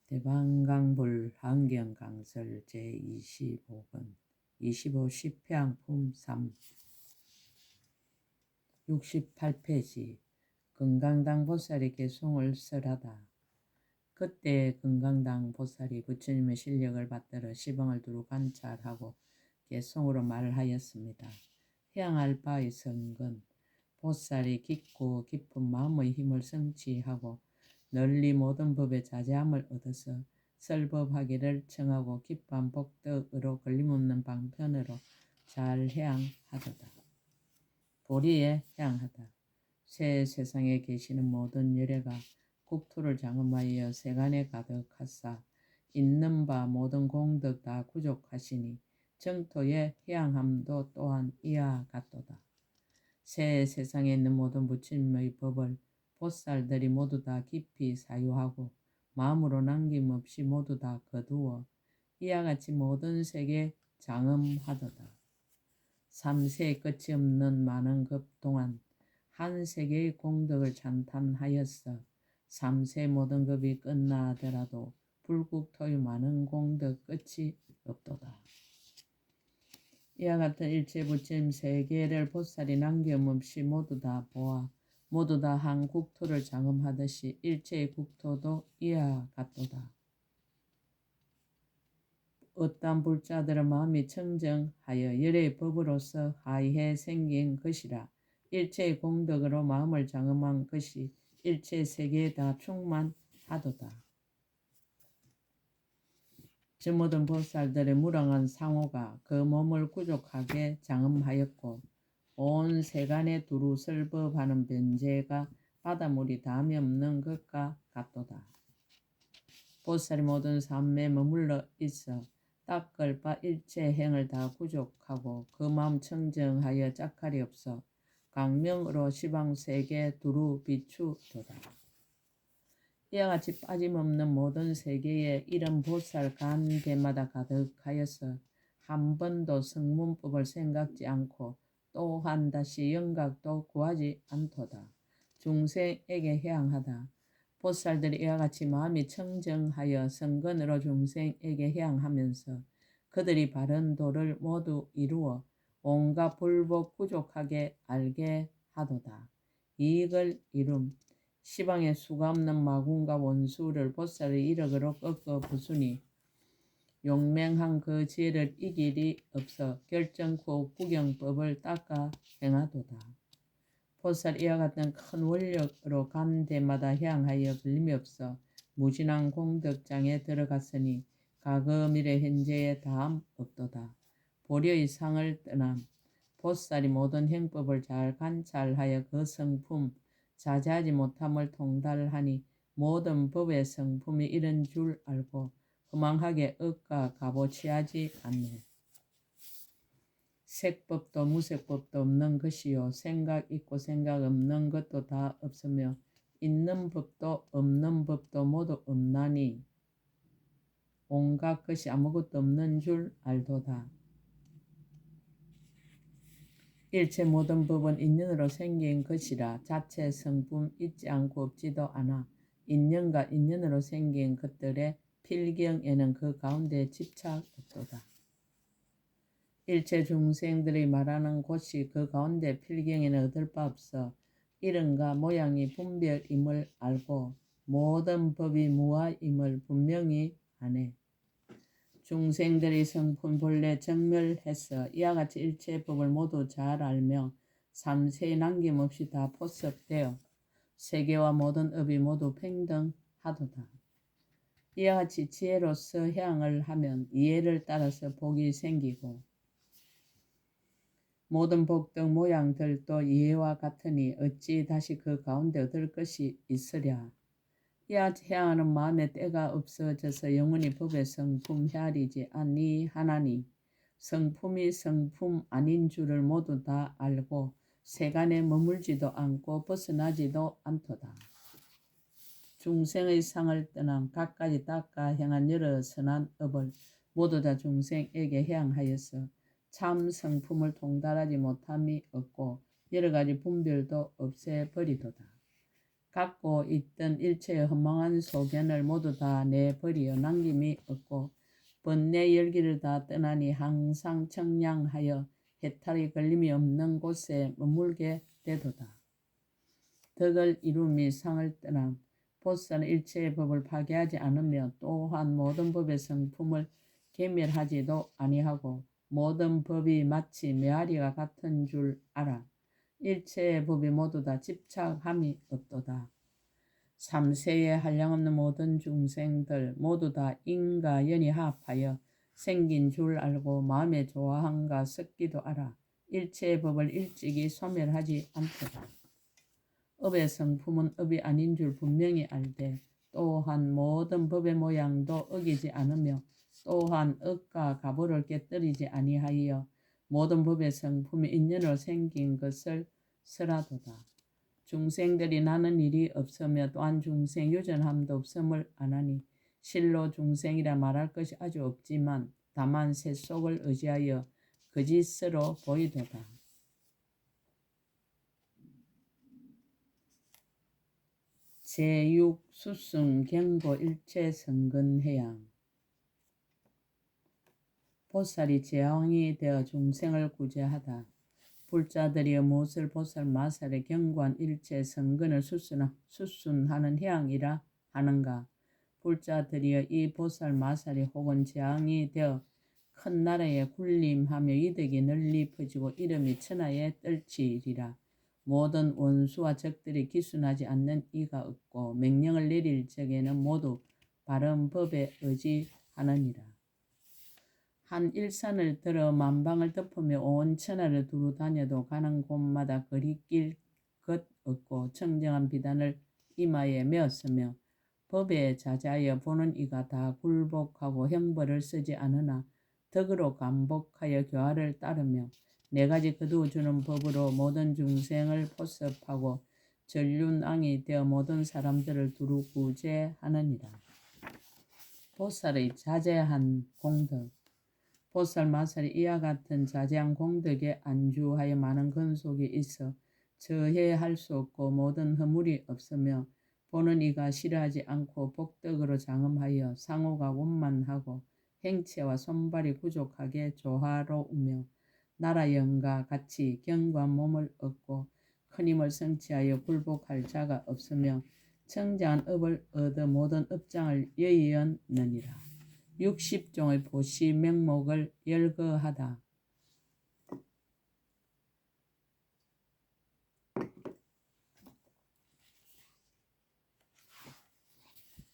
대방강불 환경강설 제25권 25 10회항품 3 68페이지 금강당 보살이 개송을 설하다. 그때 금강당 보살이 부처님의 실력을 받들어 시방을 두루 관찰하고 개송으로 말하였습니다. 해양할 바의 성근 보살이 깊고 깊은 마음의 힘을 성취하고 널리 모든 법에 자제함을 얻어서 설법하기를 청하고 깊은 복덕으로 걸림없는 방편으로 잘 해양하도다. 보리에 해양하다. 새 세상에 계시는 모든 열애가 국토를 장엄하여 세간에 가득하사 있는 바 모든 공덕 다 구족하시니 정토의 해양함도 또한 이와 같도다. 새 세상에 있는 모든 부처님의 법을 보살들이 모두 다 깊이 사유하고 마음으로 남김없이 모두 다 거두어 이와 같이 모든 세계 장엄하도다. 3세의 끝이 없는 많은 급 동안 한 세계의 공덕을 찬탄하였어 3세 모든 급이 끝나더라도 불국토의 많은 공덕 끝이 없도다. 이와 같은 일체 부처님 세계를 보살이 남김없이 모두 다 보아 모두 다 한 국토를 장엄하듯이 일체의 국토도 이와 같도다. 어떠한 불자들은 마음이 청정하여 열의 법으로서 하이해 생긴 것이라 일체의 공덕으로 마음을 장엄한 것이 일체 세계에 다 충만하도다. 저 모든 보살들의 무량한 상호가 그 몸을 구족하게 장엄하였고 온 세간에 두루 설법하는 변제가 바닷물이 담이 없는 것과 같도다. 보살이 모든 삶에 머물러 있어 닦을 바 일체 행을 다 구족하고 그 마음 청정하여 짝할이 없어 광명으로 시방세계 두루 비추도다. 이와 같이 빠짐없는 모든 세계에 이런 보살 간대마다 가득하여서 한 번도 성문법을 생각지 않고 또한 다시 영각도 구하지 않도다. 중생에게 해양하다. 보살들이 이와 같이 마음이 청정하여 성근으로 중생에게 해양하면서 그들이 바른 도를 모두 이루어 온갖 불법 부족하게 알게 하도다. 이익을 이룸 시방에 수가 없는 마군과 원수를 보살의 이력으로 꺾어 부수니 용맹한 그 지혜를 이길이 없어 결정코 구경법을 닦아 행하도다. 보살 이와 같은 큰 원력으로 간 데마다 향하여 걸림이 없어 무진한 공덕장에 들어갔으니 과거 미래 현재에 다함 없도다. 보려의 상을 떠남 보살이 모든 행법을 잘 관찰하여 그 성품 자제하지 못함을 통달하니 모든 법의 성품이 이런 줄 알고 허망하게 억까 값어치하지 않네. 색법도 무색법도 없는 것이요 생각 있고 생각 없는 것도 다 없으며 있는 법도 없는 법도 모두 없나니 온갖 것이 아무것도 없는 줄 알도다. 일체 모든 법은 인연으로 생긴 것이라 자체 성품 있지 않고 없지도 않아 인연과 인연으로 생긴 것들의 필경에는 그 가운데 집착 없도다. 일체 중생들이 말하는 곳이 그 가운데 필경에는 얻을 바 없어 이름과 모양이 분별임을 알고 모든 법이 무아임을 분명히 아네. 중생들의 성품 본래 정멸해서 이와 같이 일체 법을 모두 잘 알며 삼세에 남김없이 다 포섭되어 세계와 모든 업이 모두 평등하도다. 이와 같이 지혜로서 해양을 하면 이해를 따라서 복이 생기고 모든 복덕 모양들도 이해와 같으니 어찌 다시 그 가운데 얻을 것이 있으랴. 이와 해양하는 마음에 때가 없어져서 영원히 법의 성품 헤아리지 아니하나니 성품이 성품 아닌 줄을 모두 다 알고 세간에 머물지도 않고 벗어나지도 않도다. 중생의 상을 떠난 갖가지 닦아 행한 여러 선한 업을 모두 다 중생에게 해양하여서 참 성품을 통달하지 못함이 없고 여러 가지 분별도 없애버리도다. 갖고 있던 일체의 허망한 소견을 모두 다 내버리어 남김이 없고 번뇌 열기를 다 떠나니 항상 청량하여 해탈이 걸림이 없는 곳에 머물게 되도다. 덕을 이루미 상을 떠남 보살은 일체의 법을 파괴하지 않으며 또한 모든 법의 성품을 계멸하지도 아니하고 모든 법이 마치 메아리가 같은 줄 알아. 일체의 법이 모두 다 집착함이 없도다. 삼세에 한량없는 모든 중생들 모두 다 인과 연이 합하여 생긴 줄 알고 마음에 좋아함과 섞기도 알아. 일체의 법을 일찍이 소멸하지 않도다. 업의 성품은 업이 아닌 줄 분명히 알되 또한 모든 법의 모양도 어기지 않으며 또한 업과 가보를 깨뜨리지 아니하여 모든 법의 성품이 인연으로 생긴 것을 설하도다. 중생들이 나는 일이 없으며 또한 중생 유전함도 없음을 아나니 실로 중생이라 말할 것이 아주 없지만 다만 세속을 의지하여 거짓으로 보이도다. 제6 수승 경고 일체 성근해양 보살이 제왕이 되어 중생을 구제하다. 불자들이 무엇을 보살 마살에 경고한 일체 성근을 수순하는 해양이라 하는가. 불자들이 이 보살 마살이 혹은 제왕이 되어 큰 나라에 군림하며 이득이 널리 퍼지고 이름이 천하에 떨치리라. 모든 원수와 적들이 기순하지 않는 이가 없고 명령을 내릴 적에는 모두 바른 법에 의지하느니라. 한 일산을 들어 만방을 덮으며 온 천하를 두루 다녀도 가는 곳마다 거리낄 것 없고 청정한 비단을 이마에 메었으며 법에 자자하여 보는 이가 다 굴복하고 형벌을 쓰지 않으나 덕으로 감복하여 교화를 따르며 네 가지 거두어주는 법으로 모든 중생을 포섭하고 전륜왕이 되어 모든 사람들을 두루 구제하느니라. 보살의 자제한 공덕 보살 마살이 이와 같은 자제한 공덕에 안주하여 많은 근속이 있어 저해할 수 없고 모든 허물이 없으며 보는 이가 싫어하지 않고 복덕으로 장엄하여 상호가 원만하고 행체와 손발이 부족하게 조화로우며 나라 영과 같이 견고한 몸을 얻고 큰 힘을 성취하여 굴복할 자가 없으며 청정한 업을 얻어 모든 업장을 여의었느니라. 60종의 보시 명목을 열거하다.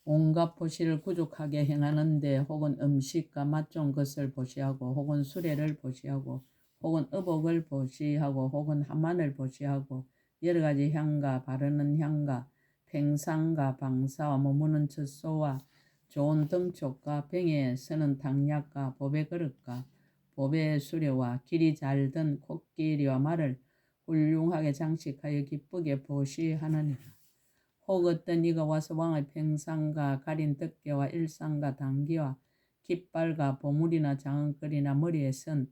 온갖 보시를 구족하게 행하는데 혹은 음식과 맛 좋은 것을 보시하고 혹은 수레를 보시하고 혹은 의복을 보시하고 혹은 하만을 보시하고 여러 가지 향과 바르는 향과 팽상과 방사와 머무는 젖소와 좋은 등촉과 병에 서는 당약과 보배 그릇과 보배 수레와 길이 잘 든 코끼리와 말을 훌륭하게 장식하여 기쁘게 보시하느니라. 혹 어떤 이가 와서 왕의 평상과 가린 덮개와 일상과 당기와 깃발과 보물이나 장은거리나 머리에 선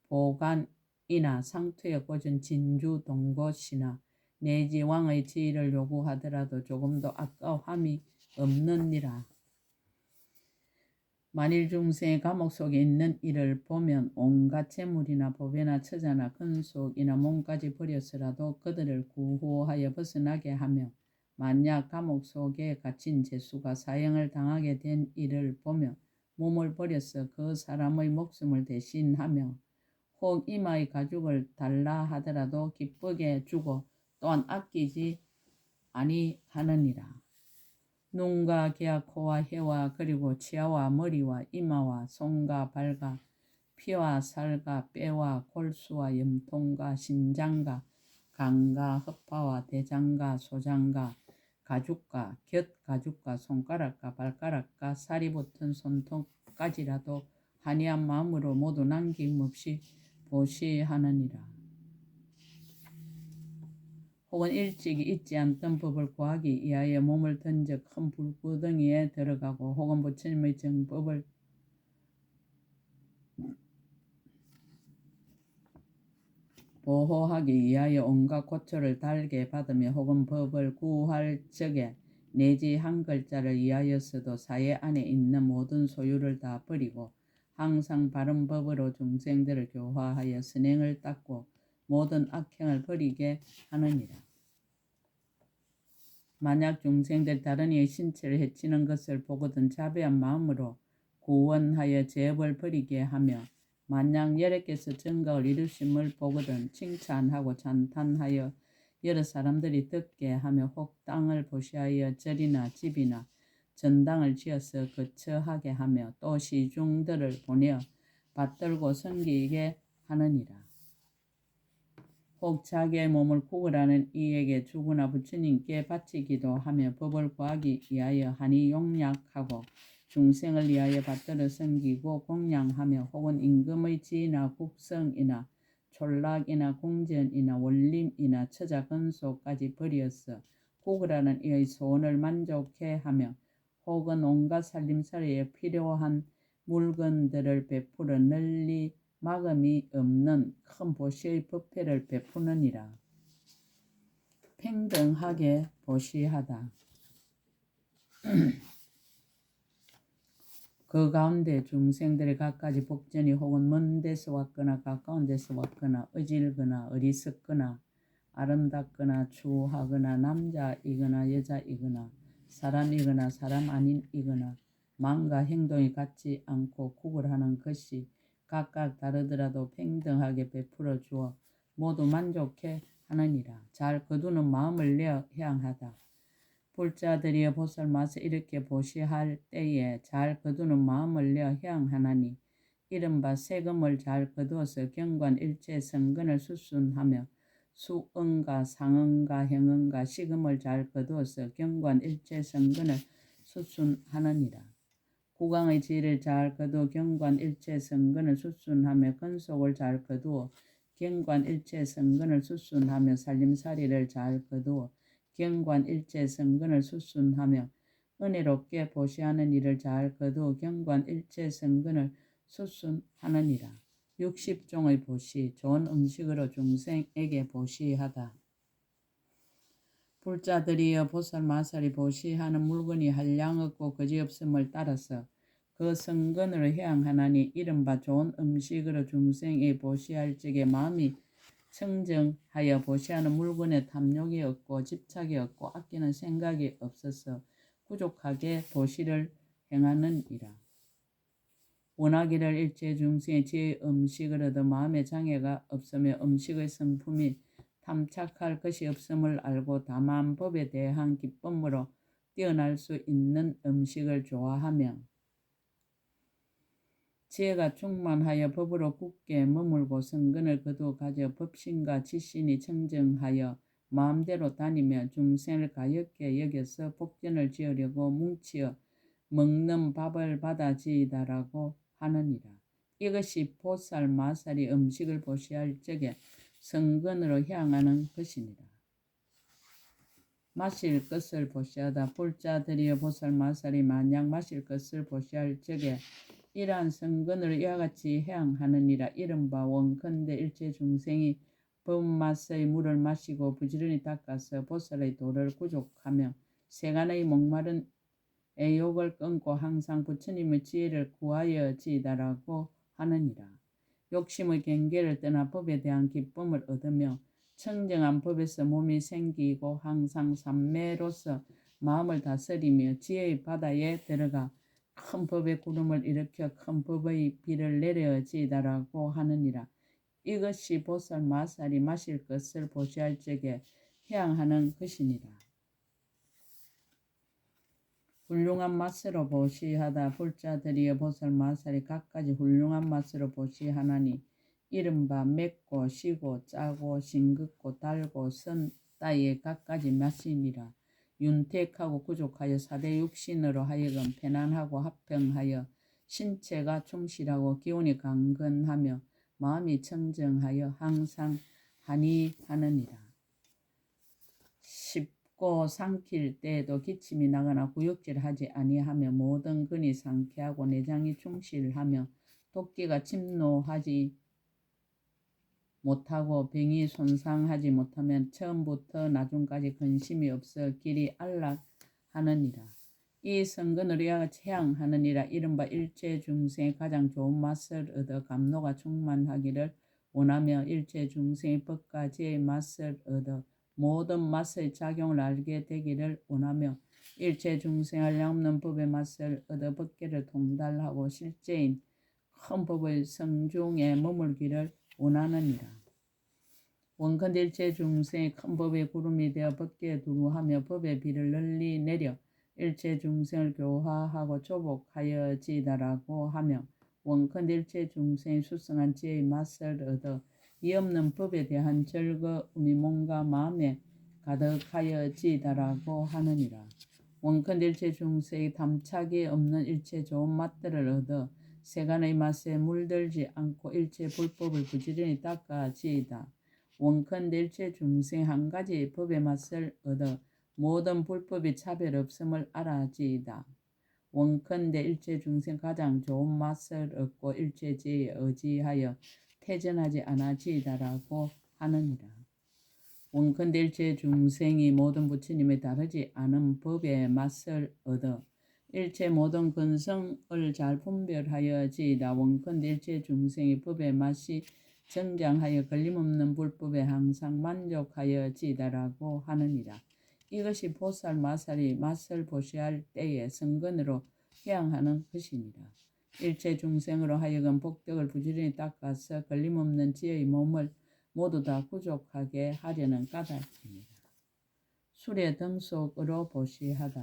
보관이나 상투에 꽂은 진주 동곳이나 내지 왕의 지위를 요구하더라도 조금도 아까움이 없느니라. 만일 중생의 감옥 속에 있는 이를 보면 온갖 재물이나 보배나 처자나 근속이나 몸까지 버려서라도 그들을 구호하여 벗어나게 하며 만약 감옥 속에 갇힌 죄수가 사형을 당하게 된 이를 보며 몸을 버려서 그 사람의 목숨을 대신하며 혹 이마의 가죽을 달라 하더라도 기쁘게 주고 또한 아끼지 아니하느니라. 눈과 귀와 코와 혀와 그리고 치아와 머리와 이마와 손과 발과 피와 살과 뼈와 골수와 염통과 신장과 간과 허파와 대장과 소장과 가죽과 곁가죽과 손가락과 발가락과 살이 붙은 손톱까지라도 한이한 마음으로 모두 남김없이 보시하느니라. 혹은 일찍이 잊지 않던 법을 구하기 위하여 몸을 던져 큰 불구덩이에 들어가고 혹은 부처님의 정법을 보호하기 위하여 온갖 고초를 달게 받으며 혹은 법을 구할 적에 내지 한 글자를 위하여서도 사회 안에 있는 모든 소유를 다 버리고 항상 바른 법으로 중생들을 교화하여 선행을 닦고 모든 악행을 버리게 하느니라. 만약 중생들 다른 이의 신체를 해치는 것을 보거든 자비한 마음으로 구원하여 죄업을 버리게 하며 만약 여러께서 정각을 이루심을 보거든 칭찬하고 찬탄하여 여러 사람들이 듣게 하며 혹 땅을 보시하여 절이나 집이나 전당을 지어서 거처하게 하며 또 시중들을 보내어 받들고 섬기게 하느니라. 혹 자기의 몸을 구걸하는 이에게 주구나 부처님께 바치기도 하며 법을 구하기 위하여 하니 용약하고 중생을 위하여 받들어 섬기고供養하며 혹은 임금의 지위나 국성이나 촌락이나 궁전이나 원림이나 처자 근소까지 버리어서 구걸하는 이의 소원을 만족해 하며 혹은 온갖 살림살이에 필요한 물건들을 베풀어 널리 막음이 없는 큰 보시의 법회를 베푸느니라. 평등하게 보시하다. 그 가운데 중생들이 각가지 복전이 혹은 먼 데서 왔거나 가까운 데서 왔거나 어질거나 어리석거나 아름답거나 추하거나 남자이거나 여자이거나 사람이거나 사람 아닌이거나 마음과 행동이 같지 않고 구걸하는 것이 각각 다르더라도 평등하게 베풀어 주어 모두 만족해 하느니라. 잘 거두는 마음을 내어 향하다. 불자들이여 보살마서 이렇게 보시할 때에 잘 거두는 마음을 내어 향하나니 이른바 세금을 잘 거두어서 경관 일체 성근을 수순하며 수응과 상응과 형응과 시금을 잘 거두어서 경관 일체 성근을 수순하느니라. 구강의 지혜를 잘 거두어 경관 일체 성근을 수순하며 근속을 잘 거두어 경관 일체 성근을 수순하며 살림살이를 잘 거두어 경관 일체 성근을 수순하며 은혜롭게 보시하는 일을 잘 거두어 경관 일체 성근을 수순하느니라. 60종의 보시, 좋은 음식으로 중생에게 보시하다. 불자들이여 보살마살이 보시하는 물건이 한량 없고 거지없음을 따라서 그 성근으로 향하나니 이른바 좋은 음식으로 중생에게 보시할 적에 마음이 청정하여 보시하는 물건에 탐욕이 없고 집착이 없고 아끼는 생각이 없어서 부족하게 보시를 행하느니라. 원하기를 일체 중생의 지혜의 음식을 얻어 마음의 장애가 없으며 음식의 성품이 탐착할 것이 없음을 알고 다만 법에 대한 기쁨으로 뛰어날 수 있는 음식을 좋아하며 지혜가 충만하여 법으로 굳게 머물고 성근을 거두어 가져 법신과 지신이 청정하여 마음대로 다니며 중생을 가엾게 여겨서 복전을 지으려고 뭉치어 먹는 밥을 받아지이다라고 하느니라. 이것이 보살마살이 음식을 보시할 적에 성근으로 향하는 것이니라. 마실 것을 보시하다. 불자들이여 보살마살이 만약 마실 것을 보시할 적에 이러한 성근으로 이와 같이 향하느니라. 이른바 원컨대 일체 중생이 법맛의 물을 마시고 부지런히 닦아서 보살의 도를 구족하며 세간의 목마른 애욕을 끊고 항상 부처님의 지혜를 구하여 지이다라고 하느니라. 욕심의 경계를 떠나 법에 대한 기쁨을 얻으며 청정한 법에서 몸이 생기고 항상 삼매로서 마음을 다스리며 지혜의 바다에 들어가 큰 법의 구름을 일으켜 큰 법의 비를 내려지이다라고 하느니라. 이것이 보살마살이 마실 것을 보시할 적에 향하는 것이니라. 훌륭한 맛으로 보시하다. 불자들이여 보살마살이 각가지 훌륭한 맛으로 보시하나니 이른바 맵고 시고 짜고 싱겁고 달고 선 따위의 각가지 맛이니라. 윤택하고 구족하여 사대 육신으로 하여금 편안하고 합평하여 신체가 충실하고 기운이 강건하며 마음이 청정하여 항상 한의하느니라. 씹고 삼킬 때에도 기침이 나거나 구역질하지 아니하며 모든 근이 상쾌하고 내장이 충실하며 토끼가 침노하지 못하고 병이 손상하지 못하면 처음부터 나중까지 근심이 없어 길이 안락하느니라. 이 선근으로 이와 같이 해양하느니라. 이른바 일체 중생의 가장 좋은 맛을 얻어 감로가 충만하기를 원하며 일체 중생의 법과 지혜의 맛을 얻어 모든 맛의 작용을 알게 되기를 원하며 일체 중생 한량없는 법의 맛을 얻어 법계를 통달하고 실제인 큰 법의 성중에 머물기를 원하느니라. 원컨대 일체 중생의 큰 법의 구름이 되어 법계에 두루하며 법의 비를 널리 내려 일체 중생을 교화하고 조복하여지다라고 하며 원컨대 일체 중생의 수성한 지혜의 맛을 얻어 이 없는 법에 대한 즐거움이 몸과 마음에 가득하여지다라고 하느니라. 원컨대 일체 중생의 담착이 없는 일체 좋은 맛들을 얻어 세간의 맛에 물들지 않고 일체 불법을 부지런히 닦아지이다. 원컨대 일체 중생 한 가지 법의 맛을 얻어 모든 불법이 차별 없음을 알아지이다. 원컨대 일체 중생 가장 좋은 맛을 얻고 일체 지혜에 의지하여 태전하지 않아지이다라고 하느니라. 원컨대 일체 중생이 모든 부처님에 다르지 않은 법의 맛을 얻어 일체 모든 근성을 잘 분별하여지이다. 원컨대 일체 중생의 법의 맛이 정장하여 걸림없는 불법에 항상 만족하여지이다라고 하느니라. 이것이 보살 마살이 맛을 보시할 때에 성근으로 해양하는 것이니라. 일체 중생으로 하여금 복덕을 부지런히 닦아서 걸림없는 지혜의 몸을 모두 다 구족하게 하려는 까닭입니다. 수레 등속으로 보시하다.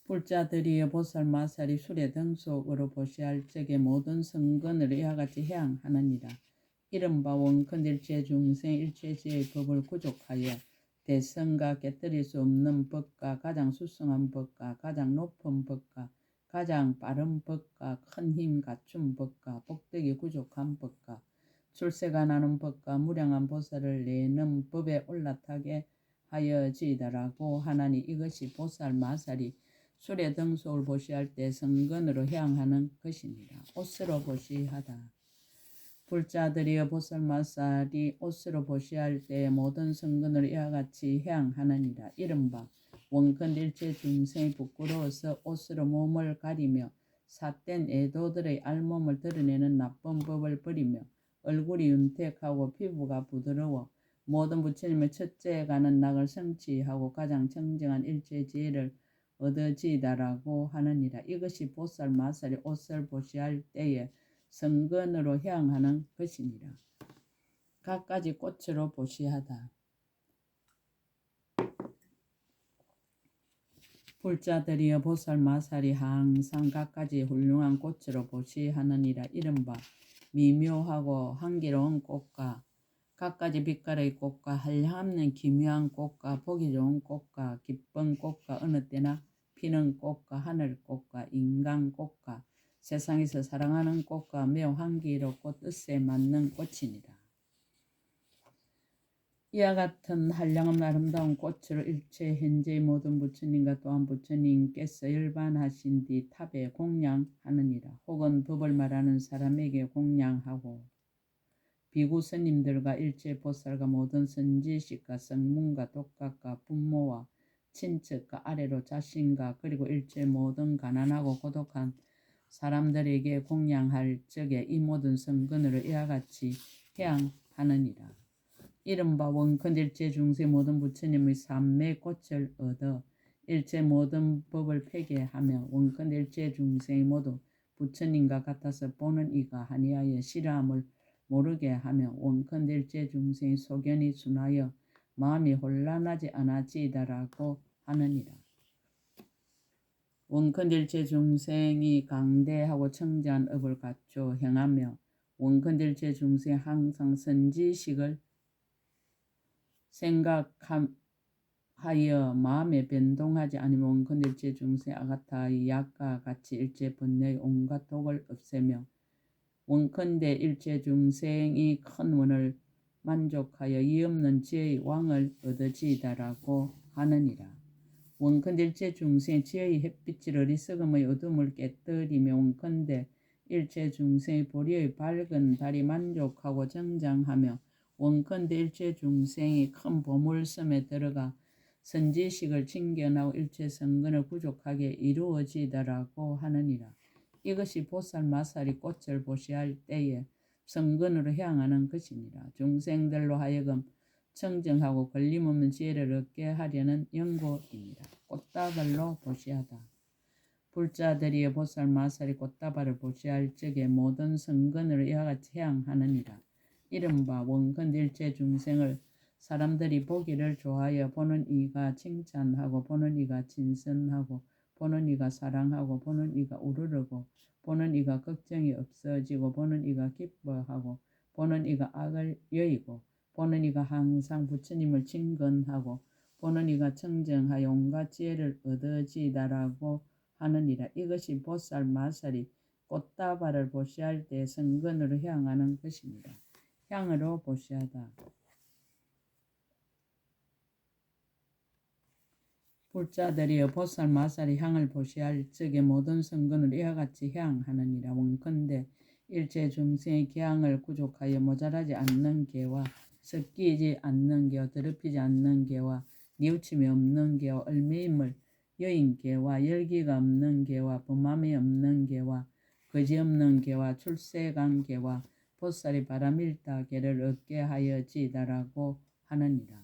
불자들이 보살 마살이 수레 등속으로 보시할 적에 모든 성근을 이와 같이 해양하느니라. 이른바 원컨대 일체 중생 일체 지혜의 법을 구족하여 대성과 깨뜨릴 수 없는 법과 가장 수성한 법과 가장 높은 법과 가장 빠른 법과 큰 힘 갖춘 법과 복덕이 구족한 법과 출세가 나는 법과 무량한 보살을 내는 법에 올라타게 하여지이다라고 하나니 이것이 보살 마살이 수레 등속을 보시할 때 성근으로 해양하는 것이니라. 옷으로 보시하다. 불자들이여 보살 마살이 옷으로 보시할 때 모든 성근으로 이와 같이 해양하느니라. 이른바 원컨대 일체 중생이 부끄러워서 옷으로 몸을 가리며 삿된 애도들의 알몸을 드러내는 나쁜 법을 버리며 얼굴이 윤택하고 피부가 부드러워 모든 부처님의 첫째에 가는 낙을 성취하고 가장 청정한 일체 지혜를 얻어지이다라고 하느니라. 이것이 보살 마살이 옷을 보시할 때에 성근으로 해양하는 것이니라. 갖가지 꽃으로 보시하다. 불자들이여 보살 마살이 항상 갖가지 훌륭한 꽃으로 보시하느니라. 이른바 미묘하고 향기로운 꽃과 갖가지 빛깔의 꽃과 한량없는 기묘한 꽃과 보기 좋은 꽃과 기쁜 꽃과 어느 때나 피는 꽃과 하늘꽃과 인간꽃과 세상에서 사랑하는 꽃과 매우 향기롭고 뜻에 맞는 꽃이니라. 이와 같은 한량없는 아름다운 꽃으로 일체 현재의 모든 부처님과 또한 부처님께서 열반하신 뒤 탑에 공양하느니라. 혹은 법을 말하는 사람에게 공양하고 비구 스님들과 일체 보살과 모든 선지식과 성문과 독각과 부모와 친척과 아래로 자신과 그리고 일체 모든 가난하고 고독한 사람들에게 공양할 적에 이 모든 성근으로 이와 같이 해양하느니라. 이른바 원컨대 일체 중생 모든 부처님의 삼매 꽃을 얻어 일체 모든 법을 폐기하며 원컨대 일체 중생이 모두 부처님과 같아서 보는 이가 아니하여 싫어함을 모르게 하며 원컨대 일체 중생의 소견이 순하여 마음이 혼란하지 않아지이다라고 하느니라. 원컨대 일체 중생이 강대하고 청정한 업을 갖추어 행하며 원컨대 일체 중생이 항상 선지식을 생각하여 마음에 변동하지 않으면 원컨대 일체 중생 아가타의 약과 같이 일체 번뇌의 온갖 독을 없애며 원컨대 일체 중생이 큰 원을 만족하여 이없는 지혜의 왕을 얻어지이다라고 하느니라. 원컨대 일체 중생의 지혜의 햇빛을 어리석음의 어둠을 깨뜨리며 원컨대 일체 중생의 보리의 밝은 달이 만족하고 정장하며 원컨대 일체 중생이 큰 보물섬에 들어가 선지식을 칭견하고 일체 성근을 부족하게 이루어지더라고 하느니라. 이것이 보살 마살이 꽃을 보시할 때에 성근으로 향하는 것이니라. 중생들로 하여금 청정하고 걸림없는 지혜를 얻게 하려는 연고입니다. 꽃다발로 보시하다. 불자들이여 보살 마살이 꽃다발을 보시할 적에 모든 성근으로 이와 같이 향하느니라. 이른바 원컨 일체 중생을 사람들이 보기를 좋아하여 보는 이가 칭찬하고 보는 이가 진선하고 보는 이가 사랑하고 보는 이가 우러르고 보는 이가 걱정이 없어지고 보는 이가 기뻐하고 보는 이가 악을 여의고 보는 이가 항상 부처님을 친근하고 보는 이가 청정하여 온갖 지혜를 얻어지다라고 하느니라. 이것이 보살 마살이 꽃다발을 보시할 때 성근으로 향하는 것입니다. 향으로 보시하다. 불자들이여 보살 마살이 향을 보시할 적에 모든 성근을 이와 같이 향하느니라. 원컨대 일체 중생의 기향을 구족하여 모자라지 않는 개와 섞이지 않는 개와 더럽히지 않는 개와 뉘우침이 없는 개와 얼매임을 여인 개와 열기가 없는 개와 범함이 없는 개와 거지 없는 개와 출세간 개와 보살이 바람일다 개를 얻게 하여지다라고 하느니라.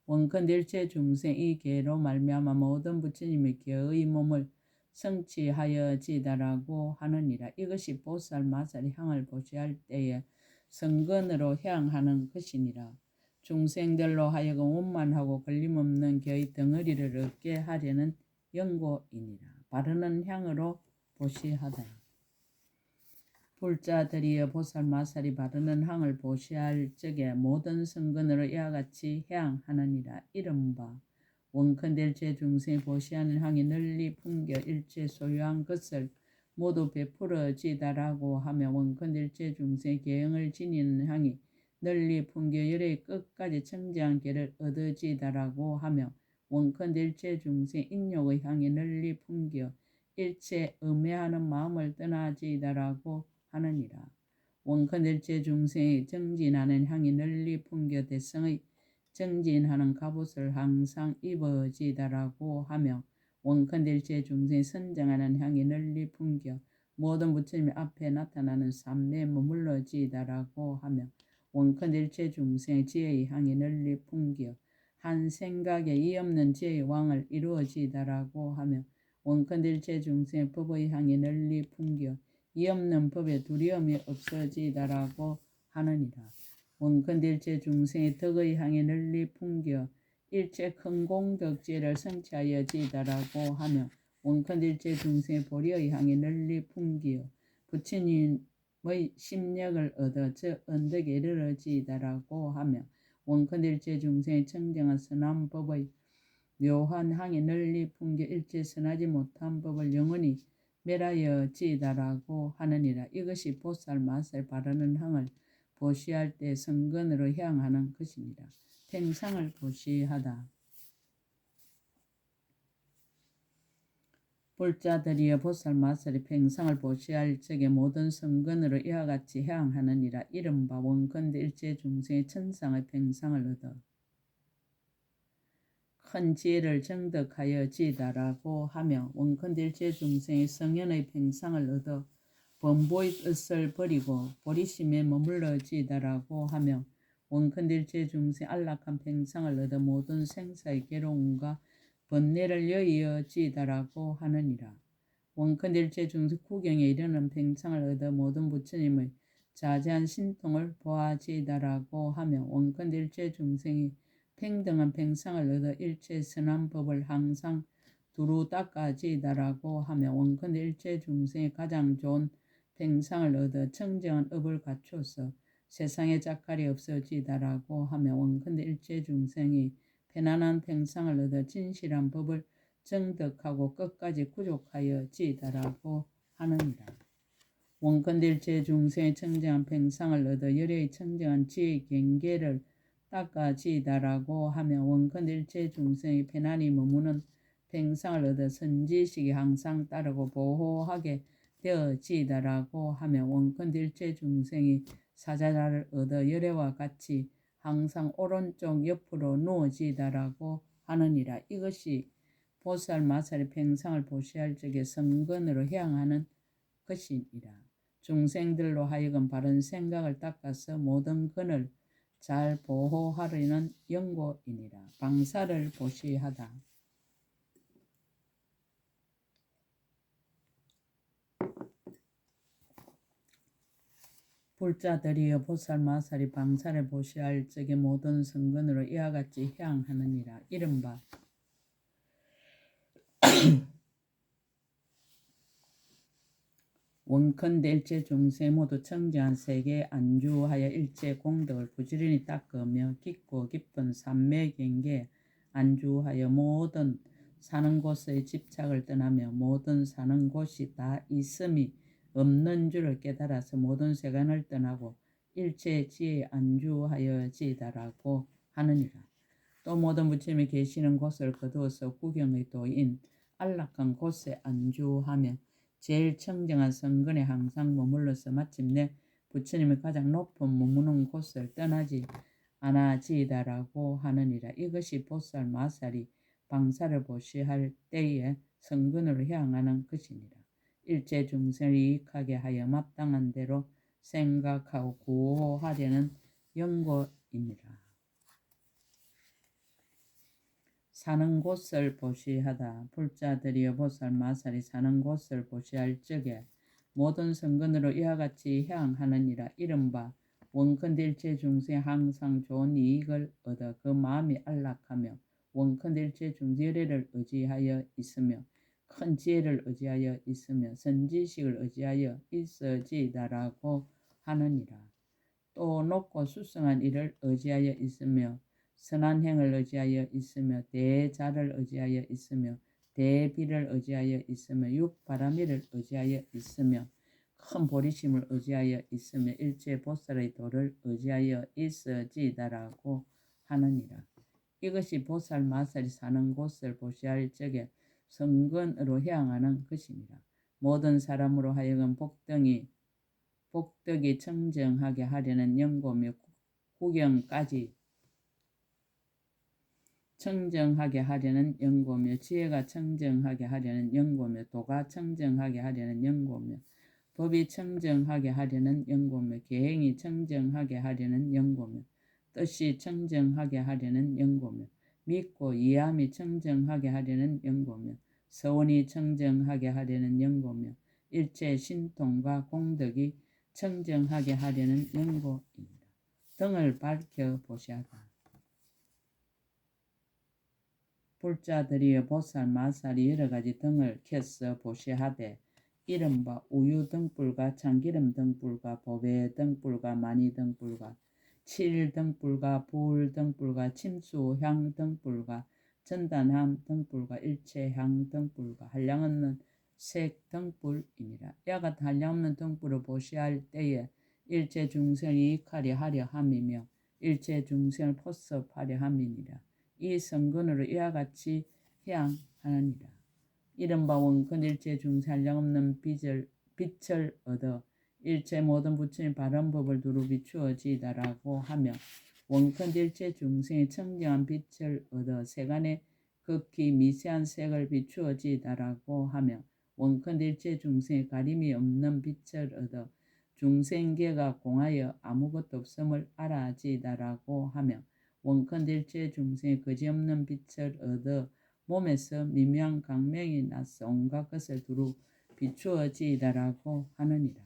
원컨 일체 중생 이 개로 말미암아 모든 부처님의 개의 몸을 성취하여지다라고 하느니라. 이것이 보살 마살이 향을 보시할 때에 성근으로 향하는 것이니라. 중생들로 하여금 원만하고 걸림없는 개의 덩어리를 얻게 하려는 연고이니라. 바르는 향으로 보시하다. 불자들이여 보살 마살이 바르는 향을 보시할 적에 모든 성근으로 이와 같이 향하느니라. 이른바 원컨대 일체 중생이 보시하는 향이 널리 풍겨 일체 소유한 것을 모두 베풀어지다라고 하며 원컨대 일체 중생의 계영을 지니는 향이 널리 풍겨 열의 끝까지 청정한 계를 얻어지다라고 하며 원컨대 일체 중생의 인욕의 향이 널리 풍겨 일체 음해하는 마음을 떠나지다라고 하느니라. 원컨 일체 중생의 정진하는 향이 널리 풍겨 대성의 정진하는 갑옷을 항상 입어지다라고 하며 원컨 일체 중생의 선정하는 향이 널리 풍겨 모든 부처님 앞에 나타나는 삼매에 머물러지다라고 하며 원컨 일체 중생의 지혜의 향이 널리 풍겨 한 생각에 이 없는 지혜의 왕을 이루어지다라고 하며 원컨 일체 중생의 법의 향이 널리 풍겨 이 없는 법에 두려움이 없어지다라고 하느니라. 원컨 일체 중생의 덕의 향이 널리 풍겨 일체 큰 공덕 지혜를 성취하여지다라고 하며 원컨 일체 중생의 보리의 향이 널리 풍겨 부처님의 심력을 얻어 저 언덕에 이르러지다라고 하며 원컨 일체 중생의 청정한 선한 법의 묘한 향이 널리 풍겨 일체 선하지 못한 법을 영원히 멸하여지다라고 하느니라. 이것이 보살 마살 바르는 향을 보시할 때 성근으로 향하는 것입니다. 팽상을 보시하다. 불자들이여 보살 마살이 팽상을 보시할 적에 모든 성근으로 이와 같이 향하느니라. 이른바 원컨대 일체 중생의 천상의 팽상을 얻어 큰 지혜를 정득하여지다라고 하며 원컨대 일체 중생의 성현의 팽상을 얻어 범보의 뜻을 버리고 보리심에 머물러지다라고 하며 원컨대 일체 중생 안락한 팽상을 얻어 모든 생사의 괴로움과 번뇌를 여의어지다라고 하느니라. 원컨대 일체 중생 구경에 이르는 팽상을 얻어 모든 부처님의 자세한 신통을 보아지다라고 하며 원컨대 일체 중생이 평등한 팽상을 얻어 일체 선한 법을 항상 두루 닦아지다라고 하며 원컨대 일체 중생의 가장 좋은 팽상을 얻어 청정한 업을 갖춰서 세상에 짝갈이 없어지다라고 하며 원컨대 일체 중생이 편안한 팽상을 얻어 진실한 법을 정득하고 끝까지 구족하여지다라고 하느니라. 원컨대 일체 중생의 청정한 팽상을 얻어 열의 청정한 지혜의 경계를 닦아지다라고 하며 원컨대 일체 중생의 편안히 머무는 팽상을 얻어 선지식이 항상 따르고 보호하게 되어지이다라고 하며 원컨일체 중생이 사자를 얻어 열애와 같이 항상 오른쪽 옆으로 누워지이다라고 하느니라. 이것이 보살 마살이 평상을 보시할 적에 성근으로 향하는 것이니라. 중생들로 하여금 바른 생각을 닦아서 모든 근을 잘 보호하려는 연고이니라. 방사를 보시하다. 불자들이여 보살 마살이 방사를 보시할 적에 모든 성근으로 이와 같이 향하느니라. 이른바 원컨대 일체 중생 모두 청정한 세계에 안주하여 일체 공덕을 부지런히 닦으며 깊고 깊은 삼매경계에 안주하여 모든 사는 곳의 집착을 떠나며 모든 사는 곳이 다 있음이 없는 줄을 깨달아서 모든 세간을 떠나고 일체 지혜에 안주하여지다라고 하느니라. 또 모든 부처님이 계시는 곳을 거두어서 구경의 도인 안락한 곳에 안주하며 제일 청정한 성근에 항상 머물러서 마침내 부처님의 가장 높은 머무는 곳을 떠나지 않아지이다라고 하느니라. 이것이 보살 마살이 방사를 보시할 때에 성근으로 향하는 것이니라. 일체 중생을 이익하게 하여 마땅한 대로 생각하고 구호하려는 연고이니라. 사는 곳을 보시하다. 불자들이여 보살 마살이 사는 곳을 보시할 적에 모든 성근으로 이와 같이 향하느니라. 이른바 원컨일체 중생 항상 좋은 이익을 얻어 그 마음이 안락하며 원컨일체 중지열애를 의지하여 있으며 큰 지혜를 의지하여 있으며 선지식을 의지하여 있어지다라고 하느니라. 또 높고 수승한 일을 의지하여 있으며 선한 행을 의지하여 있으며 대자를 의지하여 있으며 대비를 의지하여 있으며 육바라미를 의지하여 있으며 큰 보리심을 의지하여 있으며 일체 보살의 도를 의지하여 있어지다라고 하느니라. 이것이 보살 마살이 사는 곳을 보시할 적에 성근으로 향하는 것이니라. 모든 사람으로 하여금 복덕이 청정하게 하려는 연고며 구경까지 청정하게 하려는 연고며 지혜가 청정하게 하려는 연고며 도가 청정하게 하려는 연고며 법이 청정하게 하려는 연고며 계행이 청정하게 하려는 연고며 뜻이 청정하게 하려는 연고며 믿고 이해함이 청정하게 하려는 연고며 서원이 청정하게 하려는 연고며 일체 신통과 공덕이 청정하게 하려는 연고입니다. 등을 밝혀 보시하다. 불자들이여 보살 마살이 여러가지 등을 켜서 보시하되 이른바 우유 등불과 참기름 등불과 보배 등불과 마니 등불과 칠 등불과 불 등불과 침수향 등불과 전단함 등불과 일체향 등불과 한량없는 색 등불이니라. 이와 같은 한량없는 등불을 보시할 때에 일체 중생을 이익하려 하려 함이며 일체 중생을 포섭하려 함이니라. 이 성근으로 이와 같이 향하느니라. 이른바 원컨 일체 중생 한량없는 빛을 얻어 일체 모든 부처님 바른 법을 두루 비추어지다라고 하며 원컨 일체 중생의 청정한 빛을 얻어 세간의 극히 미세한 색을 비추어지다라고 하며 원컨 일체 중생의 가림이 없는 빛을 얻어 중생계가 공하여 아무것도 없음을 알아지다라고 하며 원컨일체 중생의 거지없는 빛을 얻어 몸에서 미묘한 강명이 나서 온갖 것을 두루 비추어지이다라고 하느니라.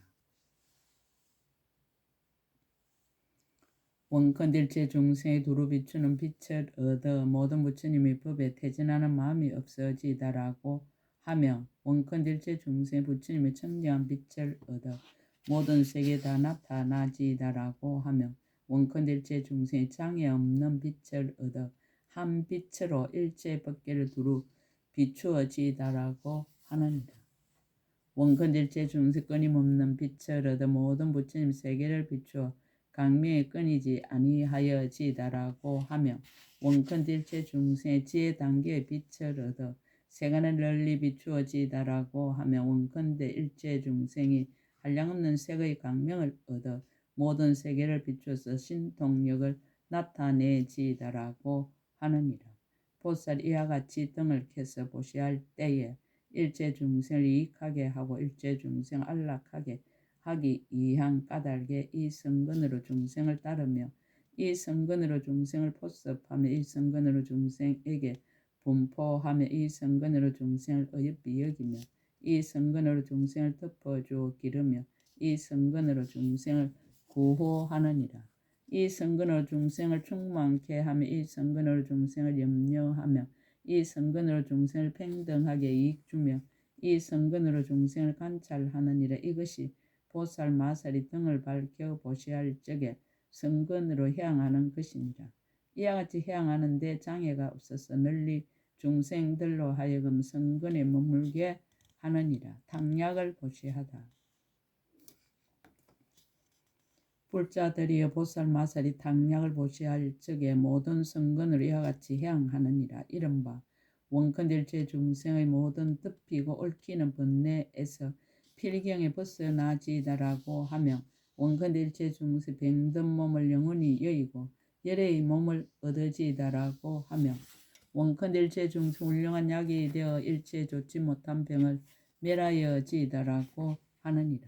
원컨일체 중생의 두루 비추는 빛을 얻어 모든 부처님의 법에 태진하는 마음이 없어지다라고 하며 원컨일체 중생의 부처님의 청정한 빛을 얻어 모든 세계에 다 나타나지다라고 하며 원컨일체 중생의 장애 없는 빛을 얻어 한 빛으로 일체 법계를 두루 비추어지다라고 하느니라. 원컨일체 중생 끊임없는 빛을 얻어 모든 부처님 세계를 비추어 강명에 끊이지 아니하여지다라고 하며 원컨일체 중생의 지혜 단계의 빛을 얻어 세간에 널리 비추어지다라고 하며 원컨대 일체 중생이 한량없는 색의 강명을 얻어 모든 세계를 비추어서 신통력을 나타내지다라고 하느니라. 보살 이와 같이 등을 켜서 보시할 때에 일체 중생을 이익하게 하고 일체 중생을 안락하게 하기 위한 까닭에 이 성근으로 중생을 따르며 이 성근으로 중생을 포섭하며 이 성근으로 중생에게 분포하며 이 성근으로 중생을 어여삐 여기며 이 성근으로 중생을 덮어주어 기르며 이 성근으로 중생을 구호하느니라. 이 성근으로 중생을 충만케 하며 이 성근으로 중생을 염려하며 이 성근으로 중생을 평등하게 이익 주며 이 성근으로 중생을 관찰하느니라. 이것이 보살 마살이 등을 밝혀 보시할 적에 성근으로 향하는 것이니라. 이와 같이 향하는 데 장애가 없어서 널리 중생들로 하여금 성근에 머물게 하느니라. 당약을 보시하다. 불자들이여 보살 마살이 당약을 보시할 적에 모든 성근으로 이와 같이 향하느니라. 이른바 원컨일체 중생의 모든 덮이고 얽히는 번뇌에서 필경에 벗어나지다라고 하며 원컨일체 중생 병든 몸을 영원히 여의고 열애의 몸을 얻어지다라고 하며 원컨일체 중생 훌륭한 약이 되어 일체 좋지 못한 병을 멸하여지다라고 하느니라.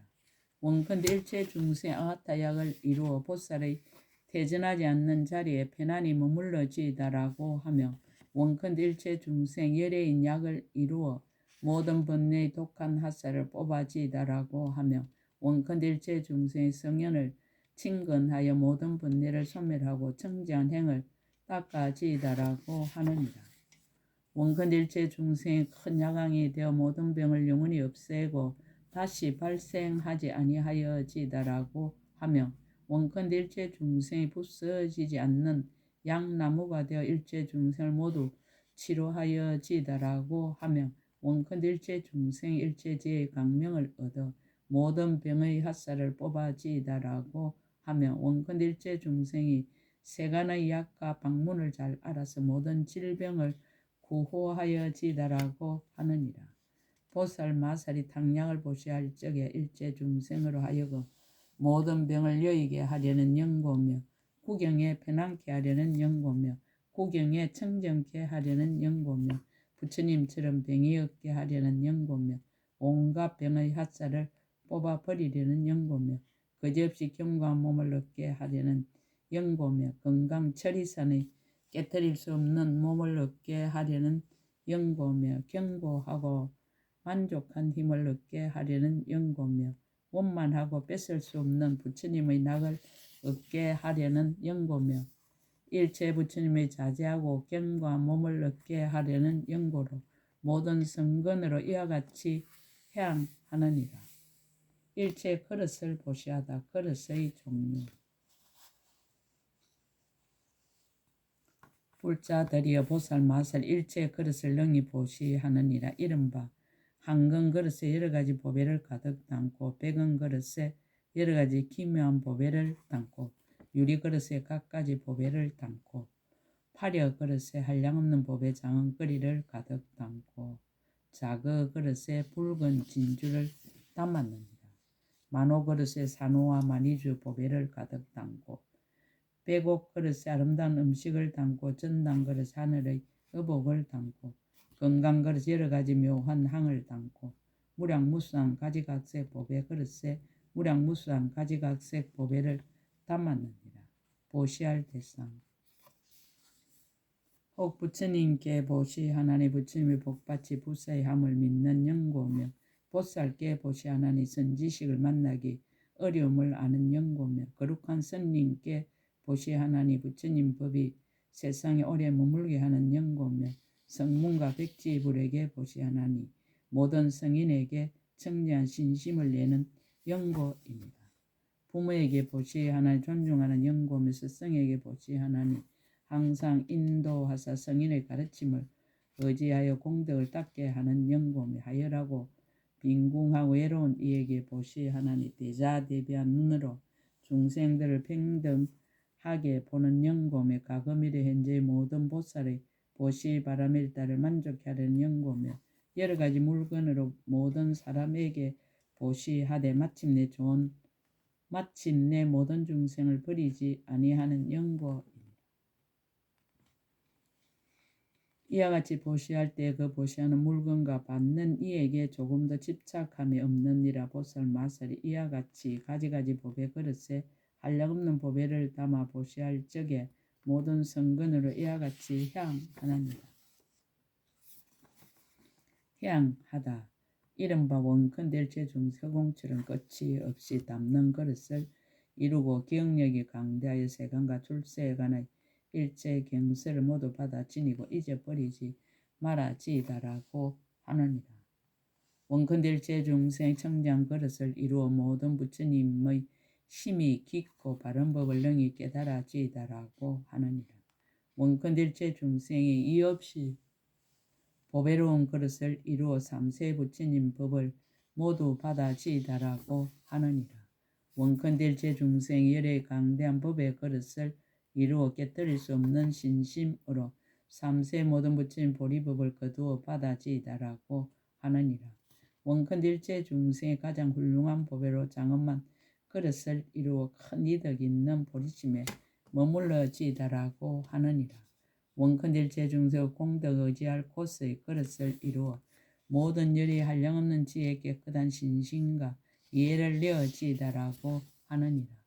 원컨대 일체 중생 아가타 약을 이루어 보살의 퇴전하지 않는 자리에 편안히 머물러지다라고 하며 원컨대 일체 중생 열애인 약을 이루어 모든 번뇌의 독한 핫살을 뽑아지다라고 하며 원컨대 일체 중생의 성현을 친근하여 모든 번뇌를 소멸하고 청지한 행을 닦아지다라고 하느니라. 원컨대 일체 중생의 큰 야광이 되어 모든 병을 영원히 없애고 다시 발생하지 아니하여지다라고 하며 원컨대 일체 중생이 부서지지 않는 양나무가 되어 일체 중생을 모두 치료하여지다라고 하며 원컨대 일체 중생이 일체지의 강명을 얻어 모든 병의 핫살을 뽑아지다라고 하며 원컨대 일체 중생이 세간의 약과 방문을 잘 알아서 모든 질병을 구호하여지다라고 하느니라. 보살 마살이 당약을 보시할 적에 일체 중생으로 하여금 모든 병을 여의게 하려는 연고며 구경에 편안케 하려는 연고며 구경에 청정케 하려는 연고며 부처님처럼 병이 없게 하려는 연고며 온갖 병의 핫살을 뽑아버리려는 연고며 거지없이 견고한 몸을 얻게 하려는 연고며 건강 천리산의 깨트릴 수 없는 몸을 얻게 하려는 연고며 견고하고 만족한 힘을 얻게 하려는 연고며 원만하고 뺏을 수 없는 부처님의 낙을 얻게 하려는 연고며 일체 부처님의 자제하고 견고한 몸을 얻게 하려는 연고로 모든 성근으로 이와 같이 향하느니라. 일체 그릇을 보시하다. 그릇의 종류. 불자들이여 보살 마살 일체 그릇을 능히 보시하느니라. 이른바 황금 그릇에 여러 가지 보배를 가득 담고 백은 그릇에 여러 가지 기묘한 보배를 담고 유리 그릇에 갖가지 보배를 담고 파려 그릇에 한량없는 보배 장은거리를 가득 담고 자그 그릇에 붉은 진주를 담았느니라. 만호 그릇에 산호와 마니주 보배를 가득 담고 백옥 그릇에 아름다운 음식을 담고 전당 그릇에 하늘의 의복을 담고 건강 그릇 여러 가지 묘한 향을 담고 무량무수한 가지각색 보배 그릇에 무량무수한 가지각색 보배를 담았느니라. 보시할 대상. 혹 부처님께 보시하나니 부처님의 복받치 부사의함을 믿는 연고며 보살께 보시하나니 선지식을 만나기 어려움을 아는 연고며 거룩한 선님께 보시하나니 부처님 법이 세상에 오래 머물게 하는 연고며 성문과 백지불에게 보시하나니 모든 성인에게 청지한 신심을 내는 연고입니다. 부모에게 보시하나니 존중하는 연고며 스승에게 보시하나니 항상 인도하사 성인의 가르침을 의지하여 공덕을 닦게 하는 연고며 하열하고 빈궁하고 외로운 이에게 보시하나니 대자대비한 눈으로 중생들을 평등하게 보는 연고며 과거미래 현재의 모든 보살의 보시 바람일다를 만족케 하려는 연고며 여러 가지 물건으로 모든 사람에게 보시하되 마침내 모든 중생을 버리지 아니하는 연고. 이와 같이 보시할 때 그 보시하는 물건과 받는 이에게 조금도 집착함이 없느니라. 보살 마살이 이와 같이 가지가지 법의 그릇에 한량없는 보배를 담아 보시할 적에 모든 성근으로 이와 같이 향하나니라. 향하다. 이른바 원컨대일체 중서공처럼 끝이 없이 담는 그릇을 이루고 기억력이 강대하여 세간과 출세에 관한 일체 경세를 모두 받아 지니고 잊어버리지 말아지이다라고 하느니라. 원컨대일체 중생 청장 그릇을 이루어 모든 부처님의 심히 깊고 바른 법을 능히 깨달아지이다라고 하느니라. 원컨대일체 중생이 이 없이 보배로운 그릇을 이루어 삼세 부처님 법을 모두 받아지이다라고 하느니라. 원컨대일체 중생이 열의 강대한 법의 그릇을 이루어 깨뜨릴 수 없는 신심으로 삼세 모든 부처님 보리법을 거두어 받아지이다라고 하느니라. 원컨대일체 중생의 가장 훌륭한 보배로 장엄한 그릇을 이루어 큰 이득 있는 보리심에 머물러지이다라고 하느니라. 원컨대일체 중생의 공덕 의지할 곳의 그릇을 이루어 모든 열이 한량없는 지혜의 깨끗한 신심과 이해를 내어지이다라고 하느니라.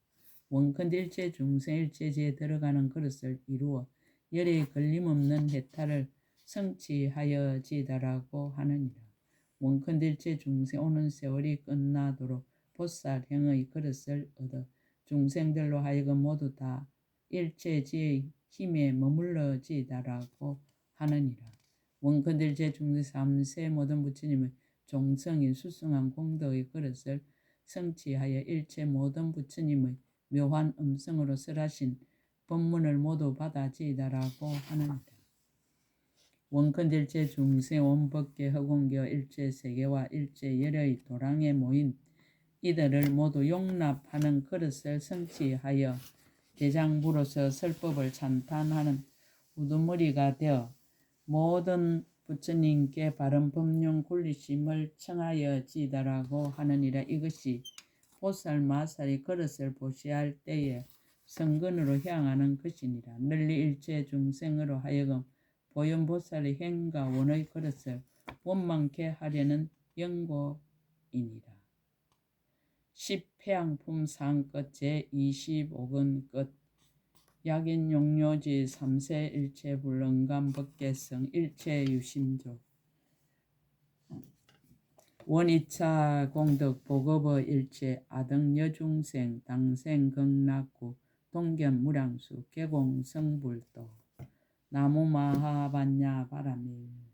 원컨대일체 중생 일체지에 들어가는 그릇을 이루어 열의 걸림없는 해탈을 성취하여지이다라고 하느니라. 원컨대일체 중생 오는 세월이 끝나도록 보살행의 그릇을 얻어 중생들로 하여금 모두 다 일체지의 힘에 머물러지이다라고 하느니라. 원컨대일체 중생 삼세 모든 부처님의 종성인 수승한 공덕의 그릇을 성취하여 일체 모든 부처님의 묘한 음성으로 설하신 법문을 모두 받아지이다라고 하느니라. 원컨대일체 중생 원법계 허공계와 일체 세계와 일체 열의 도량에 모인 이들을 모두 용납하는 그릇을 성취하여 대장부로서 설법을 찬탄하는 우두머리가 되어 모든 부처님께 바른 법륜 굴리심을 청하여지이다라고 하느니라. 이것이 보살 마살이 그릇을 보시할 때에 성근으로 향하는 것이니라. 널리 일체 중생으로 하여금 보현보살의 행과 원의 그릇을 원망케 하려는 연고이니라. 10회양품 상끝 제25근 끝. 약인용료지 3세 일체불능감 법계성 일체유심조 원이차 공덕 보급의 일체 아등여중생 당생극락구 동견무량수 개공성불도 나무마하반야 바라밀